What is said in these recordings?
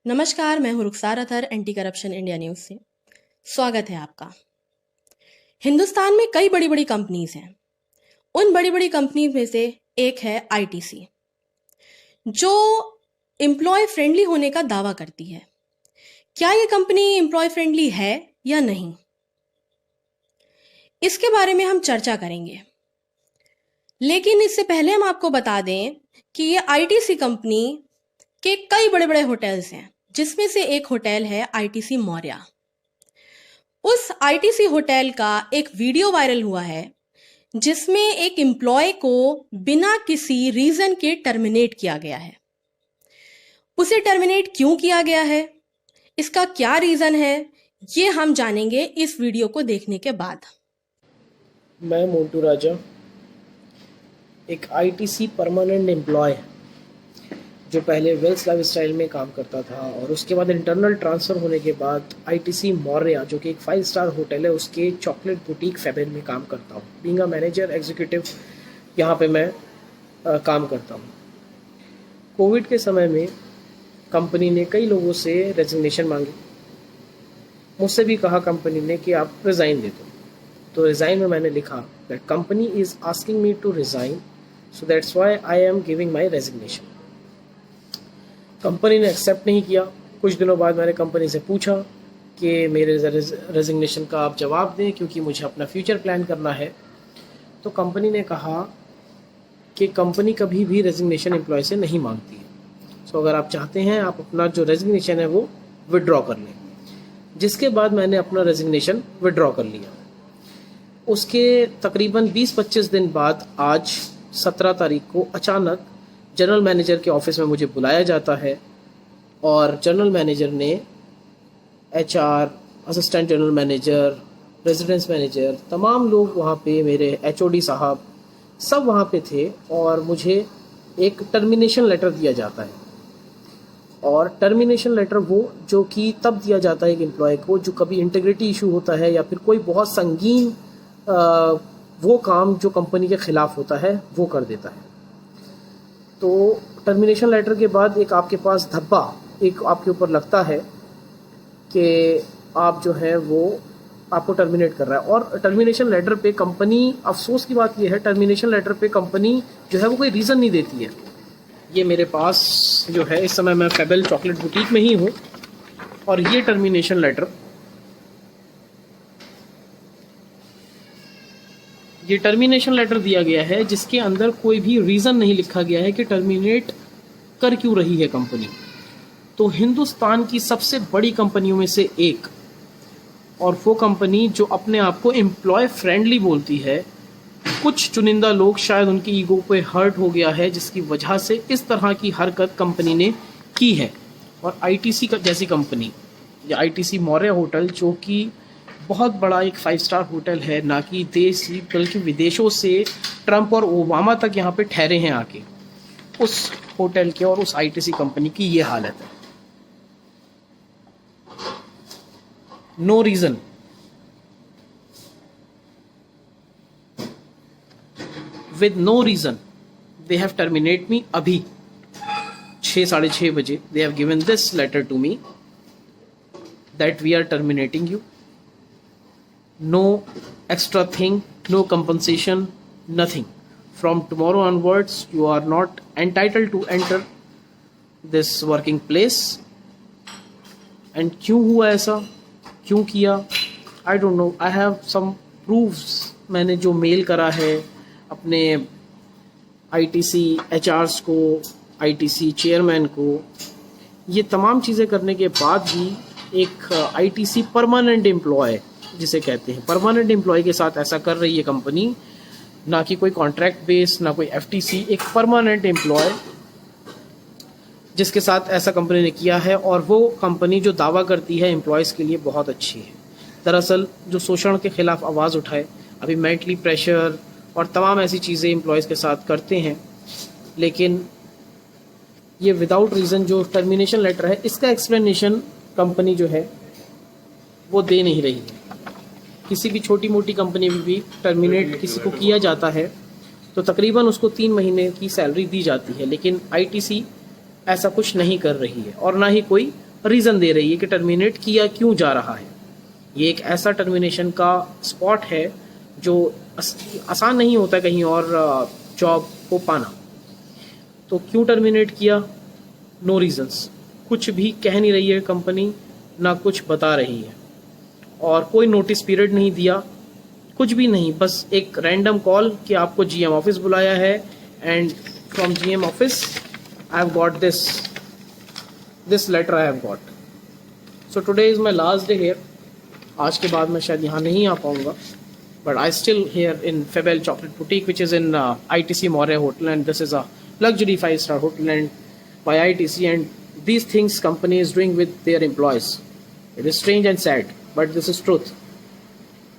नमस्कार, मैं हूं Rukhsar Athar anti corruption India news से। स्वागत है आपका। हिंदुस्तान में कई बड़ी बड़ी कंपनीज हैं। उन बड़ी बड़ी कंपनीज में से एक है आईटीसी, जो एम्प्लॉय फ्रेंडली होने का दावा करती है। क्या ये कंपनी एम्प्लॉय फ्रेंडली है या नहीं, इसके बारे में हम चर्चा करेंगे। लेकिन इससे पहले हम आपको बता दें कि ये आईटीसी कंपनी के कई बड़े बड़े होटल्स हैं, जिसमें से एक होटल है आईटीसी मौर्या। उस आईटीसी होटल का एक वीडियो वायरल हुआ है, जिसमें एक एम्प्लॉय को बिना किसी रीजन के टर्मिनेट किया गया है। उसे टर्मिनेट क्यों किया गया है, इसका क्या रीजन है, ये हम जानेंगे इस वीडियो को देखने के बाद। मैं मोंटू राजा, एक आईटीसी परमानेंट एम्प्लॉय जो पहले वेल्स लाइफस्टाइल में काम करता था और उसके बाद इंटरनल ट्रांसफ़र होने के बाद आईटीसी मौर्या जो कि एक 5 स्टार होटल है उसके चॉकलेट बुटीक फैमिली में काम करता हूँ। बीइंग अ मैनेजर एग्जीक्यूटिव यहाँ पे मैं काम करता हूँ। कोविड के समय में कंपनी ने कई लोगों से रेजिग्नेशन मांगी। मुझसे भी कहा कंपनी ने कि आप रिज़ाइन दे दो। तो रिज़ाइन में मैंने लिखा that company is asking me to resign, so that's why I am giving my resignation. Company ने एक्सेप्ट नहीं किया। कुछ दिनों बाद मैंने कंपनी से पूछा कि मेरे रेजिग्नेशन का आप जवाब दें, क्योंकि मुझे अपना फ्यूचर प्लान करना है। तो कंपनी ने कहा कि कंपनी कभी भी रेजिग्नेशन एम्प्लॉय से नहीं मांगती है। सो अगर आप चाहते हैं आप अपना जो रेजिग्नेशन है वो विड्रॉ कर लें। जिसके बाद मैंने अपना रेजिग्नेशन विड्रॉ कर लिया। उसके तकरीबन 20-25 दिन बाद आज 17 तारीख को अचानक जनरल मैनेजर के ऑफिस में मुझे बुलाया जाता है और जनरल मैनेजर ने HR, assistant general manager, residence manager, तमाम लोग वहाँ पे, मेरे एचओडी साहब सब वहाँ पे थे और मुझे एक टर्मिनेशन लेटर दिया जाता है। और टर्मिनेशन लेटर वो जो कि तब दिया जाता है एक एम्प्लॉय को जो कभी इंटीग्रिटी इशू होता है या फिर कोई बहुत संगीन वो काम जो कंपनी के ख़िलाफ़ होता है वो कर देता है। तो टर्मिनेशन लेटर के बाद एक आपके पास धब्बा एक आपके ऊपर लगता है कि आप जो है वो आपको टर्मिनेट कर रहा है। और टर्मिनेशन लेटर पे कंपनी, अफसोस की बात ये है, टर्मिनेशन लेटर पे कंपनी जो है वो कोई रीज़न नहीं देती है। ये मेरे पास जो है, इस समय मैं फेबल चॉकलेट बुटीक में ही हूँ और ये टर्मिनेशन लेटर दिया गया है जिसके अंदर कोई भी रीज़न नहीं लिखा गया है कि टर्मिनेट कर क्यों रही है कंपनी। तो हिंदुस्तान की सबसे बड़ी कंपनियों में से एक, और वो कंपनी जो अपने आप को एम्प्लॉय फ्रेंडली बोलती है, कुछ चुनिंदा लोग शायद उनकी ईगो पे हर्ट हो गया है जिसकी वजह से इस तरह की हरकत कंपनी ने की है। और आईटीसी का जैसी कंपनी, या आईटीसी मौर्या होटल जो कि बहुत बड़ा एक 5 स्टार होटल है, ना कि देश बल्कि विदेशों से ट्रंप और ओबामा तक यहाँ पे ठहरे हैं आके, उस होटल के और उस आईटीसी कंपनी की ये हालत है। No reason, with no reason they have terminate me. अभी 6-6:30 बजे they have given this letter to me that we are terminating you. No extra thing, no compensation, nothing. From tomorrow onwards, you are not entitled to enter this working place. And क्यों हुआ ऐसा, क्यों किया, I don't know. I have some proofs. मैंने जो mail करा है अपने आईटीसी एचआरस को, आईटीसी चेयरमैन को, ये तमाम चीज़ें करने के बाद भी एक आईटीसी परमानेंट एम्प्लॉय जिसे कहते हैं, परमानेंट एम्प्लॉय के साथ ऐसा कर रही है कंपनी। ना कि कोई कॉन्ट्रैक्ट बेस, ना कोई एफटीसी, एक परमानेंट एम्प्लॉय जिसके साथ ऐसा कंपनी ने किया है। और वो कंपनी जो दावा करती है एम्प्लॉयज़ के लिए बहुत अच्छी है, दरअसल जो शोषण के ख़िलाफ़ आवाज़ उठाए, अभी मेंटली प्रेशर और तमाम ऐसी चीज़ें एम्प्लॉयज़ के साथ करते हैं। लेकिन ये विदाउट रीज़न जो टर्मिनेशन लेटर है, इसका एक्सप्लेनेशन कंपनी जो है वो दे नहीं रही है। किसी भी छोटी मोटी कंपनी में भी टर्मिनेट किसी को किया जाता है तो तकरीबन उसको 3 महीने की सैलरी दी जाती है, लेकिन आईटीसी ऐसा कुछ नहीं कर रही है और ना ही कोई रीज़न दे रही है कि टर्मिनेट किया क्यों जा रहा है। ये एक ऐसा टर्मिनेशन का स्पॉट है जो आसान नहीं होता कहीं और जॉब को पाना। तो क्यों टर्मिनेट किया? नो रीजंस, कुछ भी कह नहीं रही है कंपनी, ना कुछ बता रही है, और कोई नोटिस पीरियड नहीं दिया, कुछ भी नहीं। बस एक रैंडम कॉल कि आपको जीएम ऑफिस बुलाया है, and from GM office I have got this letter I have got. So today is my last day here. आज के बाद मैं शायद यहाँ नहीं आ पाऊँगा, but I still here in Febel Chocolate Boutique, which is in ITC Moreh Hotel, and this is a luxury 5-star hotel and by ITC, and these things company is doing with their employees. It is strange and sad, but this is truth.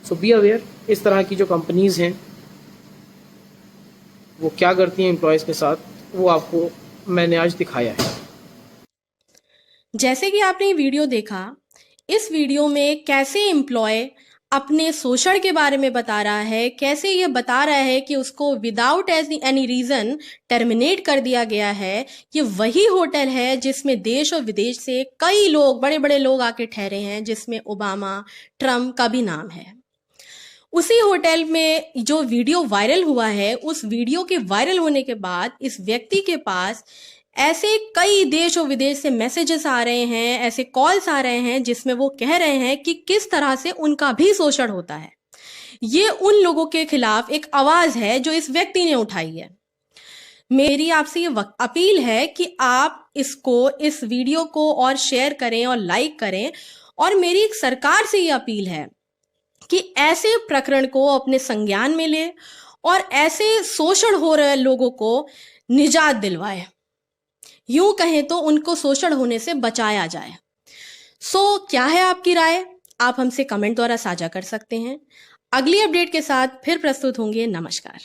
So be aware, इस तरह की जो companies हैं वो क्या करती हैं employees के साथ, वो आपको मैंने आज दिखाया है। जैसे कि आपने ये वीडियो देखा, इस वीडियो में कैसे एम्प्लॉय अपने शोषण के बारे में बता रहा है, कैसे ये बता रहा है कि उसको विदाउट एनी रीजन टर्मिनेट कर दिया गया है। ये वही होटल है जिसमें देश और विदेश से कई लोग, बड़े बड़े लोग आके ठहरे हैं, जिसमें ओबामा, ट्रम्प का भी नाम है। उसी होटल में जो वीडियो वायरल हुआ है, उस वीडियो के वायरल होने के बाद इस व्यक्ति के पास ऐसे कई देश और विदेश से मैसेजेस आ रहे हैं, ऐसे कॉल्स आ रहे हैं जिसमें वो कह रहे हैं कि किस तरह से उनका भी शोषण होता है। ये उन लोगों के खिलाफ एक आवाज है जो इस व्यक्ति ने उठाई है। मेरी आपसे ये अपील है कि आप इस वीडियो को और शेयर करें और लाइक करें, और मेरी एक सरकार से ये अपील है कि ऐसे प्रकरण को अपने संज्ञान में ले और ऐसे शोषण हो रहे लोगों को निजात दिलवाए। यूं कहें तो उनको शोषण होने से बचाया जाए। क्या है आपकी राय? आप हमसे कमेंट द्वारा साझा कर सकते हैं। अगली अपडेट के साथ फिर प्रस्तुत होंगे। नमस्कार।